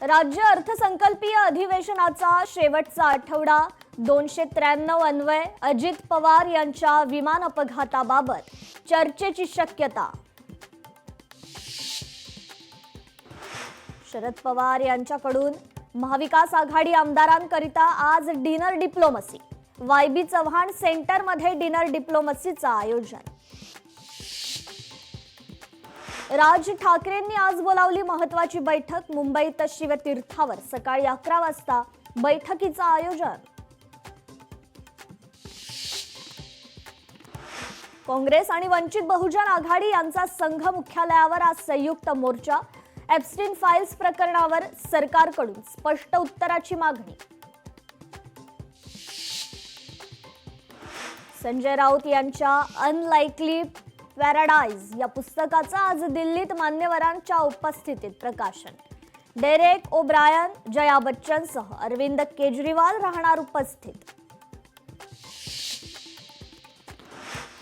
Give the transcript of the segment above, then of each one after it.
राज्य अर्थसंकल्पीय अधिवेशनाचा शेवटचा आठवडा 293 अन्वय अजित पवार यांच्या विमान अपघाताबाबत चर्चेची शक्यता। शरद पवार यांच्याकडून महाविकास आघाडी आमदारांकरिता आज डिनर डिप्लोमसी। वायबी चव्हाण सेंटरमध्ये डिनर डिप्लोमसीचं आयोजन। राज ठाकरेंनी आज बोलावली महत्त्वाची बैठक। मुंबईत शिवतीर्थावर सकाळी 11 वाजता बैठकीचं आयोजन। काँग्रेस आणि वंचित बहुजन आघाडी यांचा संघ मुख्यालयावर आज संयुक्त मोर्चा। एप्स्टीन फाइल्स प्रकरणावर सरकारकडून स्पष्ट उत्तराची मागणी। संजय राऊत यांच्या अनलाइकली पॅराडाइज या पुस्तकाचं आज दिल्लीत मान्यवरांच्या उपस्थितीत प्रकाशन। डेरेक ओब्रायन, जया बच्चनसह अरविंद केजरीवाल राहणार उपस्थित।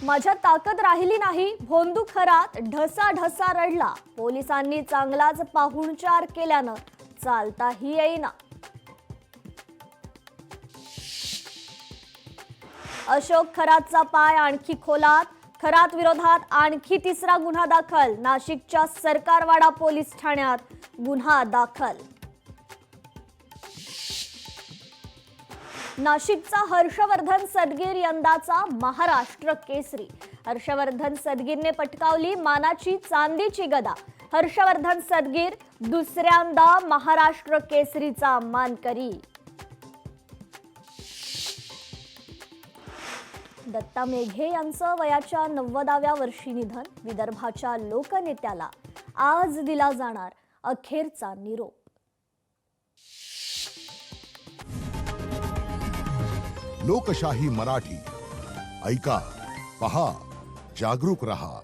माझ्यात ताकद राहिली नाही, भोंदू खरात ढसाढसा रडला। पोलिसांनी चांगलाच पाहुणचार केल्यानं चालताही येईना। अशोक खरातचा पाय आणखी खोलात। खरात विरोधात आणखी तिसरा गुन्हा दाखल। नाशिकच्या सरकारवाडा पोलीस ठाण्यात गुन्हा दाखल। नाशिकचा हर्षवर्धन सदगीर यंदाचा महाराष्ट्र केसरी। हर्षवर्धन सदगीरने पटकावली मानाची चांदीची गदा। हर्षवर्धन सदगीर दुसऱ्यांदा महाराष्ट्र केसरीचा मानकरी। दत्ता मेघे यांचं वयाच्या 90व्या वर्षी निधन। विदर्भाच्या लोकनेत्याला आज दिला जाणार अखेरचा निरोप। लोकशाही मराठी ऐका, पहा, जागरूक रहा।